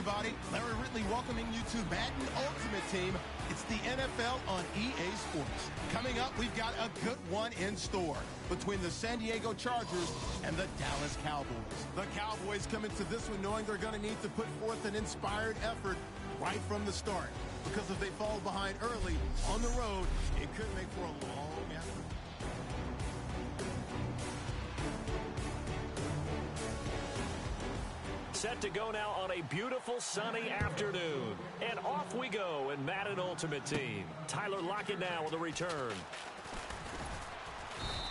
everybody. Larry Ridley welcoming you to Madden Ultimate Team. It's the NFL on EA Sports. Coming up, we've got a good one in store between the San Diego Chargers and the Dallas Cowboys. The Cowboys come into this one knowing they're going to need to put forth an inspired effort right from the start. Because if they fall behind early on the road, it could make for a long effort. Set to go now on a beautiful sunny afternoon. And off we go in Madden Ultimate Team. Tyler Lockett now with a return.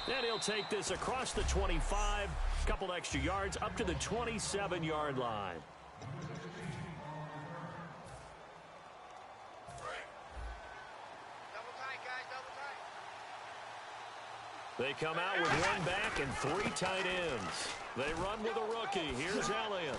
And he'll take this across the 25. Couple extra yards up to the 27-yard line. They come out with one back and three tight ends. They run with a rookie. Here's Elliott.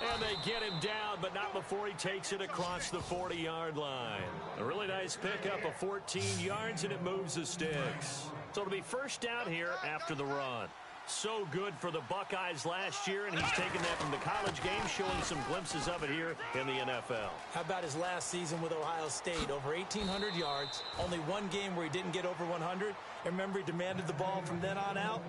And they get him down, but not before he takes it across the 40-yard line. A really nice pickup of 14 yards, and it moves the sticks. So it'll be first down here after the run. So good for the Buckeyes last year, and he's taken that from the college game, showing some glimpses of it here in the NFL. How about his last season with Ohio State? Over 1,800 yards, only one game where he didn't get over 100. And remember, he demanded the ball from then on out.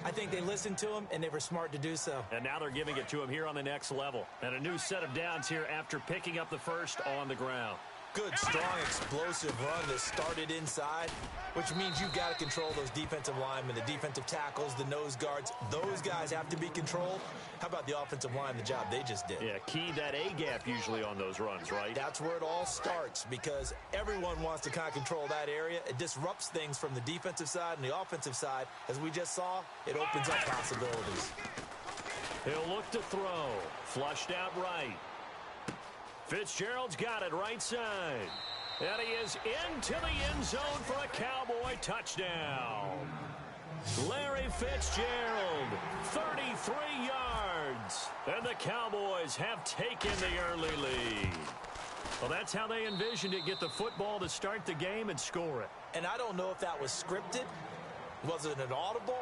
I think they listened to him, and they were smart to do so. And now they're giving it to him here on the next level. And a new set of downs here after picking up the first on the ground. Good, strong, explosive run that started inside, which means you've got to control those defensive linemen, the defensive tackles, the nose guards. Those guys have to be controlled. How about the offensive line, the job they just did? Yeah, key that A-gap usually on those runs, right? That's where it all starts, because everyone wants to kind of control that area. It disrupts things from the defensive side and the offensive side. As we just saw, it opens up possibilities. He'll look to throw. Flushed out right. Fitzgerald's got it right side. And he is into the end zone for a Cowboy touchdown. Larry Fitzgerald, 33 yards. And the Cowboys have taken the early lead. Well, that's how they envisioned it. Get the football to start the game and score it. And I don't know if that was scripted. Was it an audible?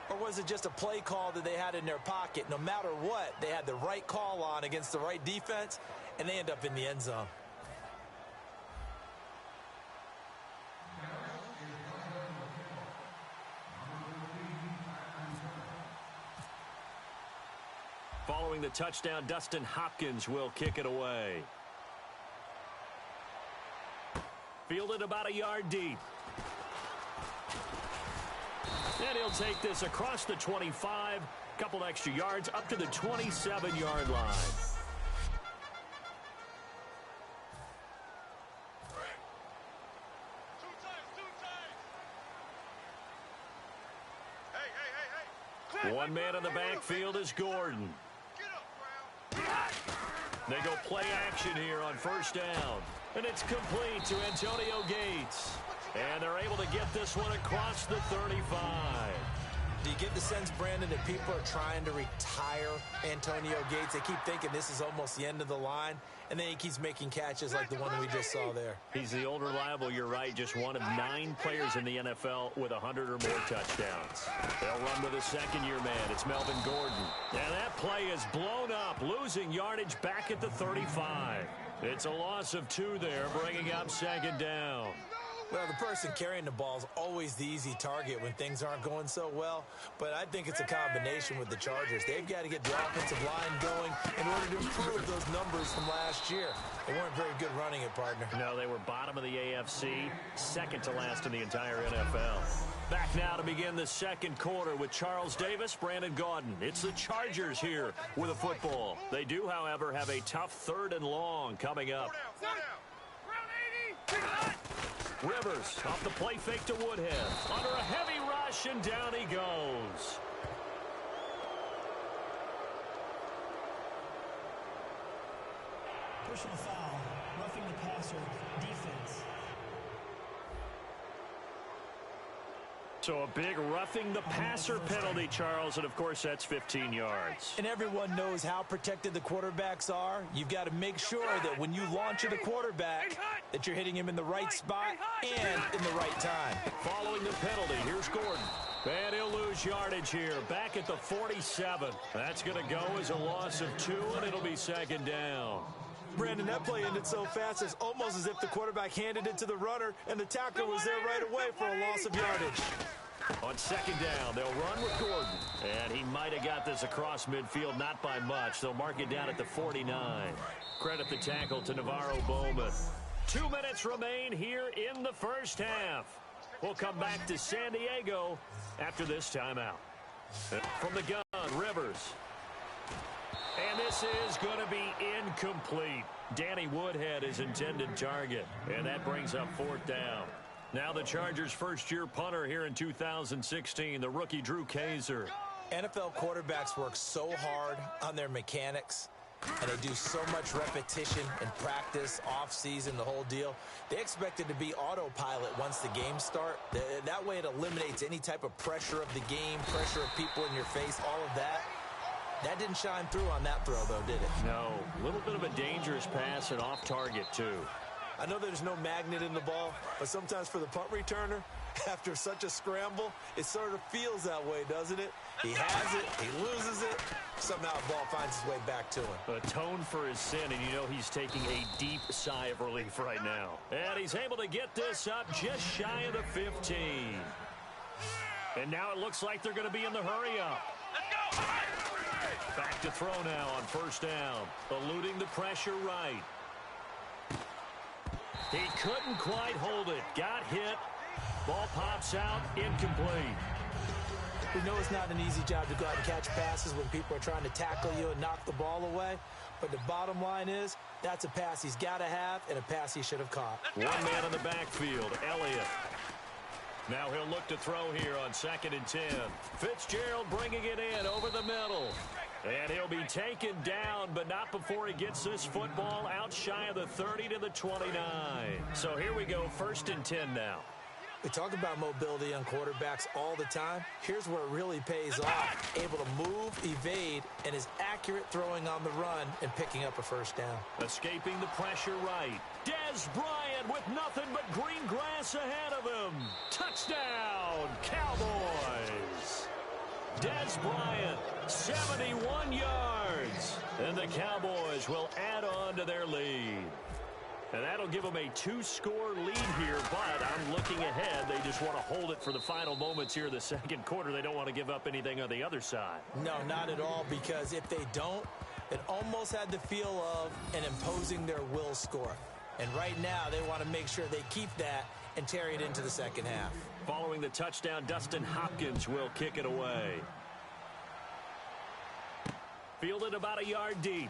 Or was it just a play call that they had in their pocket? No matter what, they had the right call on against the right defense, and they end up in the end zone. Following the touchdown, Dustin Hopkins will kick it away. Fielded about a yard deep. And he'll take this across the 25, couple extra yards up to the 27-yard line. One man in the backfield is Gordon. They go play action here on first down. And it's complete to Antonio Gates. And they're able to get this one across the 35. Do you get the sense, Brandon, that people are trying to retire Antonio Gates? They keep thinking this is almost the end of the line, and then he keeps making catches like the one we just saw there. He's the old reliable, you're right, just one of 9 players in the NFL with 100 or more touchdowns. They'll run with a second-year man. It's Melvin Gordon. And that play is blown up, losing yardage back at the 35. It's a loss of 2 there, bringing up second down. Well, the person carrying the ball is always the easy target when things aren't going so well. But I think it's a combination with the Chargers. They've got to get the offensive line going in order to improve those numbers from last year. They weren't very good running it, partner. No, they were bottom of the AFC, second to last in the entire NFL. Back now to begin the second quarter with Charles Davis, Brandon Gaudin. It's the Chargers here with a football. They do, however, have a tough 3rd and long coming up. Rivers off the play fake to Woodhead. Under a heavy rush, and down he goes. Personal foul, roughing the passer, defense. So a big roughing the passer penalty, Charles, and of course that's 15 yards. And everyone knows how protected the quarterbacks are. You've got to make sure that when you launch at a quarterback, that you're hitting him in the right spot and in the right time. Following the penalty, here's Gordon. And he'll lose yardage here. Back at the 47. That's going to go as a loss of 2, and it'll be second down. Brandon, that play ended so fast, it's almost as if the quarterback handed it to the runner, and the tackler was there right away for a loss of yardage. On second down, they'll run with Gordon. And he might have got this across midfield, not by much. They'll mark it down at the 49. Credit the tackle to Navarro Bowman. 2 minutes remain here in the first half. We'll come back to San Diego after this timeout. From the gun, Rivers. And this is going to be incomplete. Danny Woodhead is intended target. And that brings up 4th down. Now the Chargers' first-year punter here in 2016, the rookie Drew Kaiser. NFL quarterbacks work so hard on their mechanics, and they do so much repetition and practice, off-season, the whole deal. They expect it to be autopilot once the game starts. That way it eliminates any type of pressure of the game, pressure of people in your face, all of that. That didn't shine through on that throw, though, did it? No. A little bit of a dangerous pass and off target, too. I know there's no magnet in the ball, but sometimes for the punt returner, after such a scramble, it sort of feels that way, doesn't it? He has it, he loses it, somehow the ball finds its way back to him. Atone for his sin, and you know he's taking a deep sigh of relief right now. And he's able to get this up just shy of the 15. And now it looks like they're going to be in the hurry-up. Back to throw now on first down. Eluding the pressure right. He couldn't quite hold it. Got hit. Ball pops out. Incomplete. We know it's not an easy job to go out and catch passes when people are trying to tackle you and knock the ball away. But the bottom line is, that's a pass he's got to have and a pass he should have caught. One man in the backfield, Elliott. Now he'll look to throw here on 2nd and 10. Fitzgerald bringing it in over the middle. And he'll be taken down, but not before he gets this football out shy of the 30 to the 29. So here we go, 1st and 10 now. We talk about mobility on quarterbacks all the time. Here's where it really pays off. Able to move, evade, and is accurate throwing on the run and picking up a first down. Escaping the pressure right. Dez Bryant with nothing but green grass ahead of him. Touchdown, Cowboys. Dez Bryant, 71 yards. And the Cowboys will add on to their lead. And that'll give them a 2-score lead here, but I'm looking ahead. They just want to hold it for the final moments here in the second quarter. They don't want to give up anything on the other side. No, not at all, because if they don't, it almost had the feel of an imposing their will score. And right now, they want to make sure they keep that and carry it into the second half. Following the touchdown, Dustin Hopkins will kick it away. Fielded about a yard deep.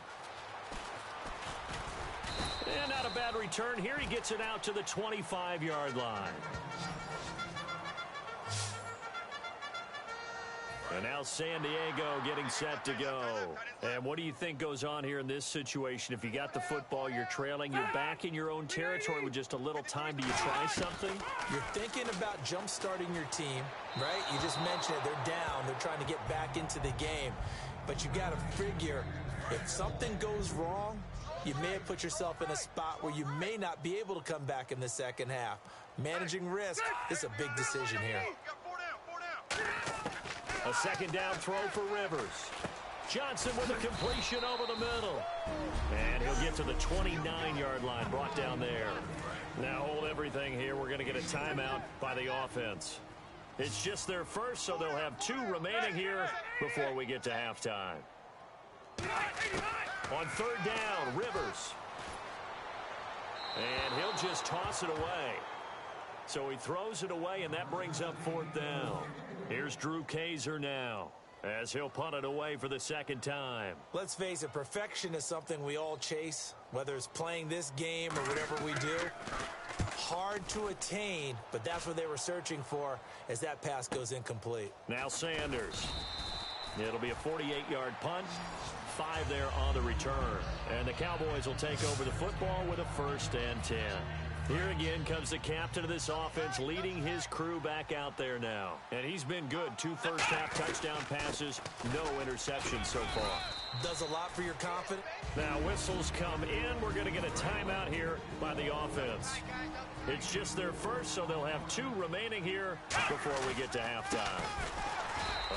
And not a bad return here. He gets it out to the 25-yard line. And now San Diego getting set to go. And what do you think goes on here in this situation? If you got the football, you're trailing, you're back in your own territory with just a little time. Do you try something? You're thinking about jump-starting your team, right? You just mentioned it. They're down. They're trying to get back into the game. But you got to figure, if something goes wrong, you may have put yourself in a spot where you may not be able to come back in the second half. Managing risk is a big decision here. A second down throw for Rivers. Johnson with a completion over the middle. And he'll get to the 29-yard line, brought down there. Now hold everything here. We're going to get a timeout by the offense. It's just their first, so they'll have 2 remaining here before we get to halftime. On third down, Rivers. And he'll just toss it away. So he throws it away, and that brings up 4th down. Here's Drew Kaiser now, as he'll punt it away for the second time. Let's face it, perfection is something we all chase, whether it's playing this game or whatever we do. Hard to attain, but that's what they were searching for as that pass goes incomplete. Now Sanders. It'll be a 48-yard punt. 5 there on the return. And the Cowboys will take over the football with a 1st and 10. Here again comes the captain of this offense, leading his crew back out there now. And he's been good. 2 first-half touchdown passes, no interceptions so far. does a lot for your confidence. Now whistles come in. We're going to get a timeout here by the offense. It's just their first, so they'll have 2 remaining here before we get to halftime.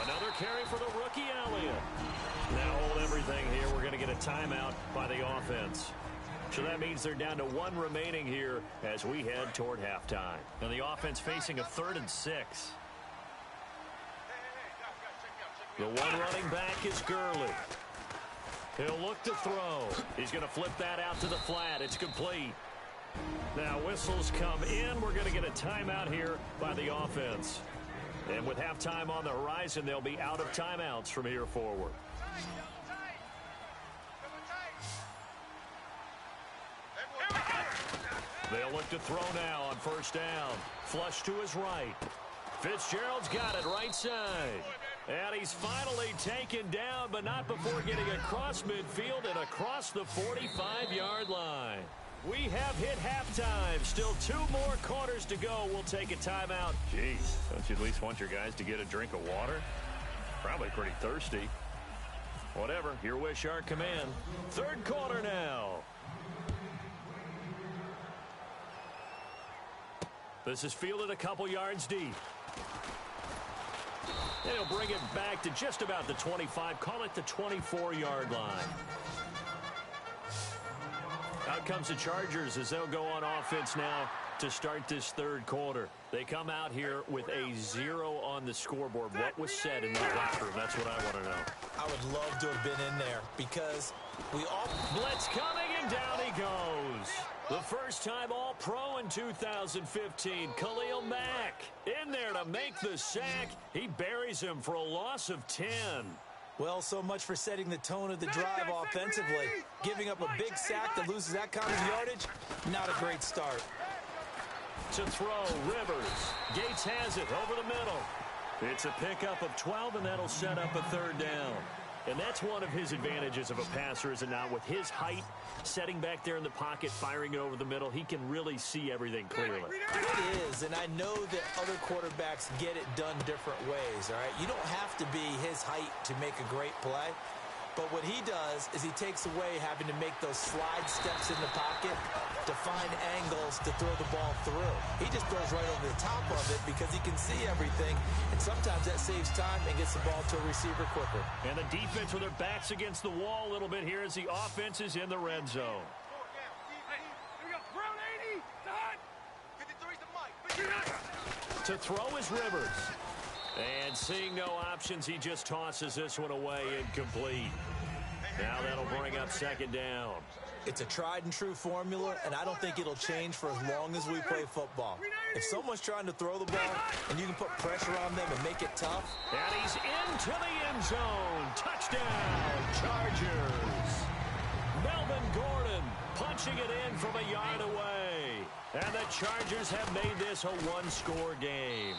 Another carry for the rookie Elliott. Now hold everything here. We're going to get a timeout by the offense. So that means they're down to 1 remaining here as we head toward halftime. And the offense facing a 3rd and 6. The one running back is Gurley. He'll look to throw. He's going to flip that out to the flat. It's complete. Now whistles come in. We're going to get a timeout here by the offense. And with halftime on the horizon, they'll be out of timeouts from here forward. They'll look to throw now on first down. Flush to his right. Fitzgerald's got it right side. And he's finally taken down, but not before getting across midfield and across the 45-yard line. We have hit halftime. Still 2 more quarters to go. We'll take a timeout. Jeez, don't you at least want your guys to get a drink of water? Probably pretty thirsty. Whatever, your wish, our command. 3rd quarter now. This is fielded a couple yards deep. And he'll bring it back to just about the 25. Call it the 24-yard line. Out comes the Chargers as they'll go on offense now to start this 3rd quarter. They come out here with a 0 on the scoreboard. What was said in the locker room? That's what I want to know. I would love to have been in there because we all... Blitz coming, and down he goes. The first time All-Pro in 2015, Khalil Mack in there to make the sack. He buries him for a loss of 10. Well, so much for setting the tone of the drive offensively. Giving up a big sack that loses that kind of yardage, not a great start. To throw, Rivers. Gates has it over the middle. It's a pickup of 12, and that'll set up a 3rd down. And that's one of his advantages of a passer, is it not? With his height, setting back there in the pocket, firing it over the middle, he can really see everything clearly. It is, and I know that other quarterbacks get it done different ways, all right? You don't have to be his height to make a great play. But what he does is he takes away having to make those slide steps in the pocket to find angles to throw the ball through. He just throws right over the top of it because he can see everything, and sometimes that saves time and gets the ball to a receiver quicker. And the defense with their backs against the wall a little bit here as the offense is in the red zone. To throw is Rivers. And seeing no options, he just tosses this one away, incomplete. Now that'll bring up 2nd down. It's a tried-and-true formula, and I don't think it'll change for as long as we play football. If someone's trying to throw the ball and you can put pressure on them and make it tough. And he's into the end zone. Touchdown, Chargers. Melvin Gordon punching it in from a yard away. And the Chargers have made this a 1-score game.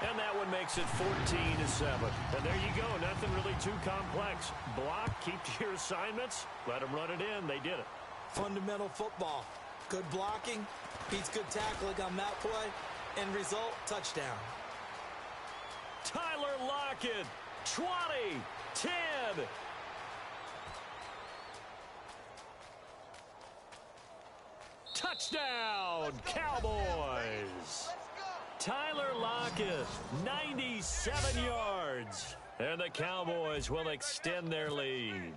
And that one makes it 14-7. And there you go. Nothing really too complex. Block, keep to your assignments, let them run it in. They did it. Fundamental football. Good blocking, beats good tackling on that play. End result, touchdown. Tyler Lockett, 20, 10. Touchdown, Cowboys. Tyler Lockett, 97 yards. And the Cowboys will extend their lead.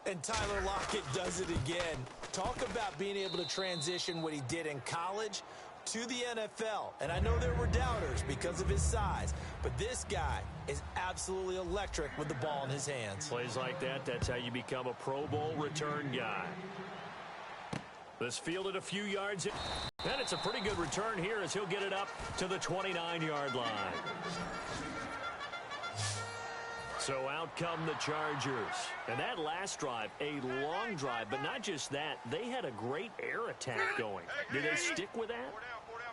And Tyler Lockett does it again. Talk about being able to transition what he did in college to the NFL. And I know there were doubters because of his size, but this guy is absolutely electric with the ball in his hands. Plays like that, that's how you become a Pro Bowl return guy. This fielded a few yards in. And it's a pretty good return here as he'll get it up to the 29-yard line. So out come the Chargers. And that last drive, a long drive, but not just that, they had a great air attack going. Did they stick with that?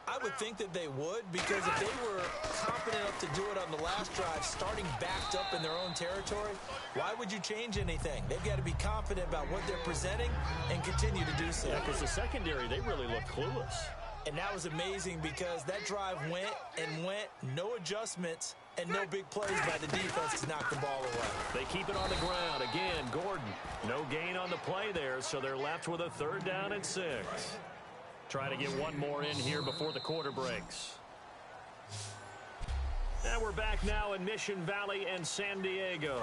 I would think that they would, because if they were confident enough to do it on the last drive, starting backed up in their own territory, why would you change anything? They've got to be confident about what they're presenting and continue to do so. Yeah, because the secondary, they really look clueless. And that was amazing because that drive went and went, no adjustments, and no big plays by the defense to knock the ball away. They keep it on the ground. Again, Gordon. No gain on the play there, so they're left with a 3rd down and 6. Try to get one more in here before the quarter breaks. And we're back now in Mission Valley and San Diego.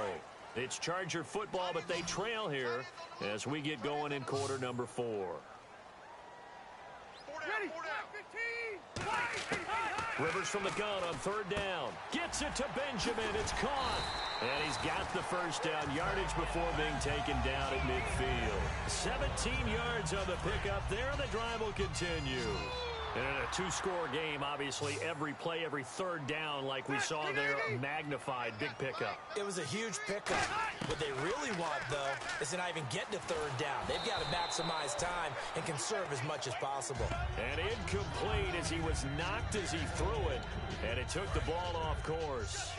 It's Charger football, but they trail here as we get going in quarter number 4. Ready. 15. Rivers from the gun on 3rd down. Gets it to Benjamin. It's caught. And he's got the first down yardage before being taken down at midfield. 17 yards on the pickup there, and the drive will continue. And in a 2-score game, obviously, every play, every 3rd down, like we saw there, magnified, big pickup. It was a huge pickup. What they really want, though, is to not even get to 3rd down. They've got to maximize time and conserve as much as possible. And incomplete as he was knocked as he threw it, and it took the ball off course.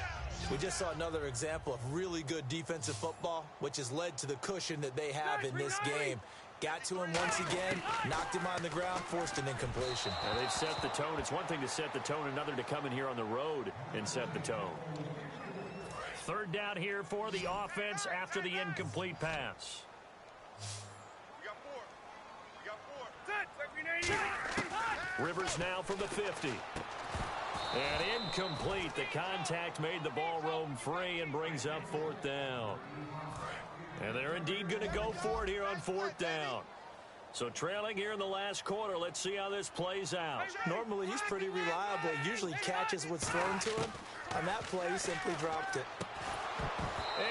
We just saw another example of really good defensive football, which has led to the cushion that they have in this game. Got to him once again, knocked him on the ground, forced an incompletion. Well, they've set the tone. It's one thing to set the tone, another to come in here on the road and set the tone. 3rd down here for the offense after the incomplete pass. We got 4. Rivers now from the 50. And incomplete. The contact made the ball roam free and brings up 4th down. And they're indeed going to go for it here on 4th down. So trailing here in the last quarter. Let's see how this plays out. Normally, he's pretty reliable. Usually catches what's thrown to him. On that play, he simply dropped it.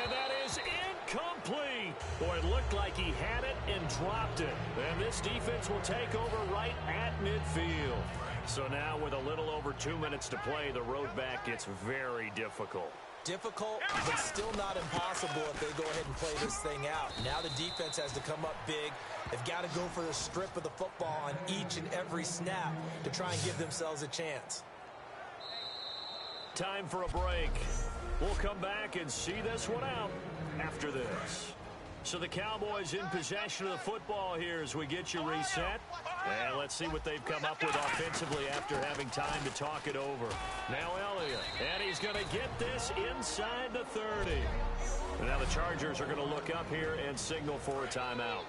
And that is incomplete. Boy, it looked like he had it and dropped it. And this defense will take over right at midfield. So now with a little over 2 minutes to play, the road back gets very difficult. Difficult, but still not impossible if they go ahead and play this thing out. Now the defense has to come up big. They've got to go for the strip of the football on each and every snap to try and give themselves a chance. Time for a break. We'll come back and see this one out after this. So the Cowboys in possession of the football here as we get you reset. And let's see what they've come up with offensively after having time to talk it over. Now Elliott, and he's going to get this inside the 30. And now the Chargers are going to look up here and signal for a timeout.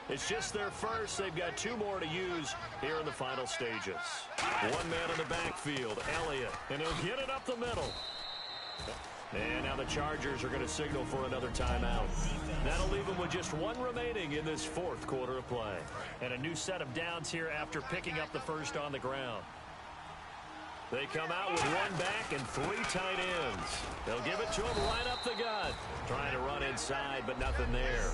It's just their first. They've got 2 more to use here in the final stages. One man in the backfield, Elliott, and he'll get it up the middle. And now the Chargers are going to signal for another timeout. That'll leave them with just 1 remaining in this 4th quarter of play. And a new set of downs here after picking up the first on the ground. They come out with 1 back and 3 tight ends. They'll give it to him right up the gut. Trying to run inside, but nothing there.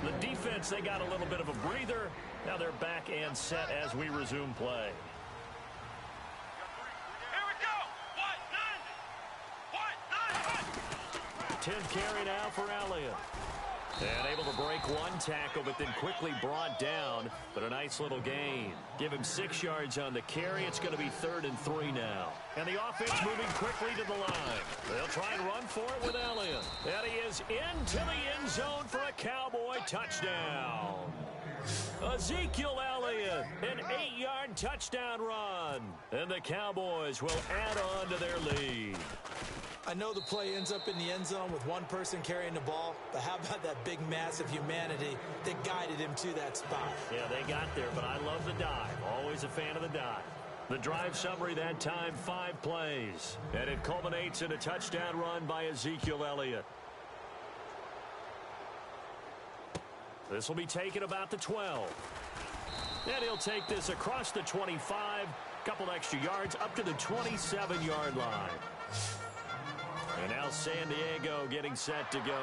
The defense, they got a little bit of a breather. Now they're back and set as we resume play. 10th carry now for Elliott. And able to break 1 tackle, but then quickly brought down. But a nice little gain. Give him 6 yards on the carry. It's going to be 3rd and 3 now. And the offense moving quickly to the line. They'll try and run for it with Elliott. And he is into the end zone for a Cowboy touchdown. Ezekiel Elliott, an 8-yard touchdown run. And the Cowboys will add on to their lead. I know the play ends up in the end zone with 1 person carrying the ball, but how about that big mass of humanity that guided him to that spot? Yeah, they got there, but I love the dive. Always a fan of the dive. The drive summary that time, 5 plays. And it culminates in a touchdown run by Ezekiel Elliott. This will be taken about the 12. And he'll take this across the 25, couple extra yards, up to the 27-yard line. And now San Diego getting set to go.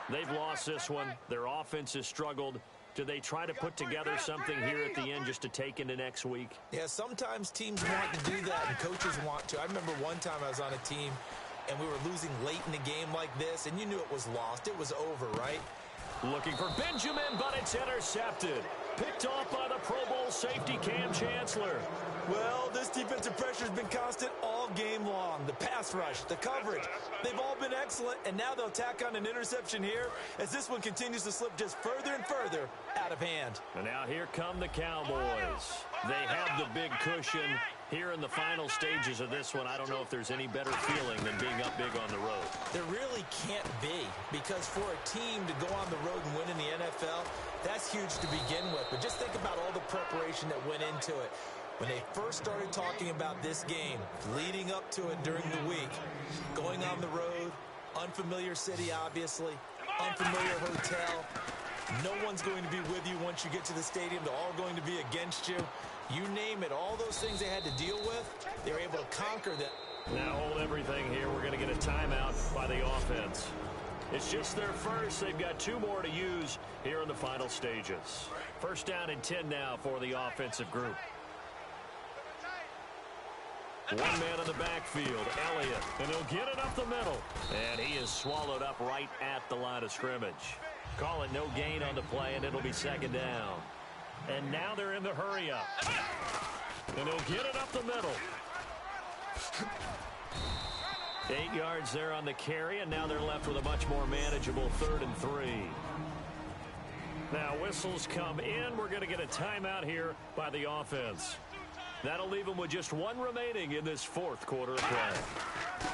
They've lost this one. Their offense has struggled. Do they try to put together something here at the end just to take into next week? Yeah, sometimes teams want to do that and coaches want to. I remember one time I was on a team and we were losing late in the game like this, and you knew it was lost. It was over, right? Looking for Benjamin, but it's intercepted. Picked off by the Pro Bowl safety Cam Chancellor. Well, this defensive pressure has been constant all game long. The pass rush, the coverage, they've all been excellent, and now they'll tack on an interception here as this one continues to slip just further and further out of hand. And now here come the Cowboys. They have the big cushion Here in the final stages of this one, I don't know if there's any better feeling than being up big on the road. There really can't be, because for a team to go on the road and win in the NFL, that's huge to begin with. But just think about all the preparation that went into it. When they first started talking about this game, leading up to it during the week, going on the road, unfamiliar city, obviously, unfamiliar hotel. No one's going to be with you once you get to the stadium. They're all going to be against you. You name it, all those things they had to deal with, they were able to conquer them. Now hold everything here. We're going to get a timeout by the offense. It's just their first. They've got 2 more to use here in the final stages. First down and 10 now for the offensive group. 1 man in the backfield, Elliott, and he'll get it up the middle. And he is swallowed up right at the line of scrimmage. Call it no gain on the play, and it'll be 2nd down. And now they're in the hurry-up. And he'll get it up the middle. 8 yards there on the carry, and now they're left with a much more manageable 3rd and 3. Now whistles come in. We're going to get a timeout here by the offense. That'll leave them with just 1 remaining in this 4th quarter of play.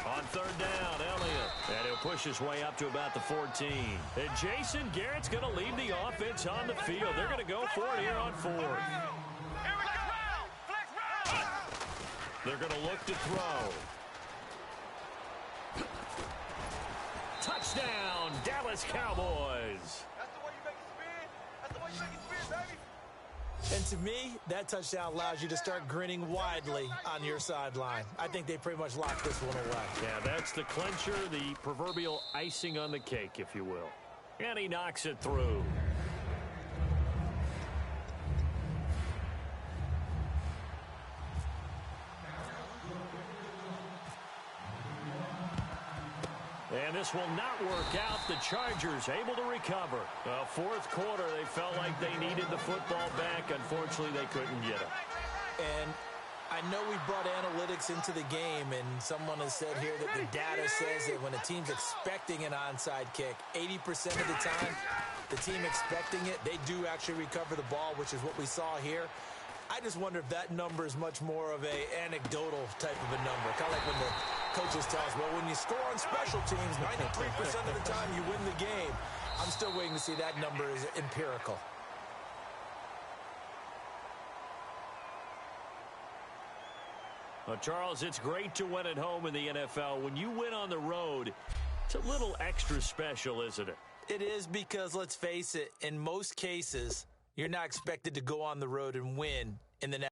On 3rd down, Elliott. And he'll push his way up to about the 14. And Jason Garrett's going to lead the offense on the field. They're going to go for it here on 4th. They're going to look to throw. Touchdown, Dallas Cowboys. That's the way you make it spin. That's the way you make it spin, baby. And to me, that touchdown allows you to start grinning widely on your sideline. I think they pretty much locked this one away. Yeah, that's the clincher, the proverbial icing on the cake, if you will. And he knocks it through. And this will not work out. The Chargers able to recover. 4th quarter, they felt like they needed the football back. Unfortunately, they couldn't get it. And I know we brought analytics into the game, and someone has said here that the data says that when a team's expecting an onside kick, 80% of the time, the team expecting it, they do actually recover the ball, which is what we saw here. I just wonder if that number is much more of a anecdotal type of a number. Kind of like when the coaches tell us, well, when you score on special teams, 93% of the time you win the game. I'm still waiting to see that number is empirical. Well, Charles, it's great to win at home in the NFL. When you win on the road, it's a little extra special, isn't it? It is, because, let's face it, in most cases, you're not expected to go on the road and win in the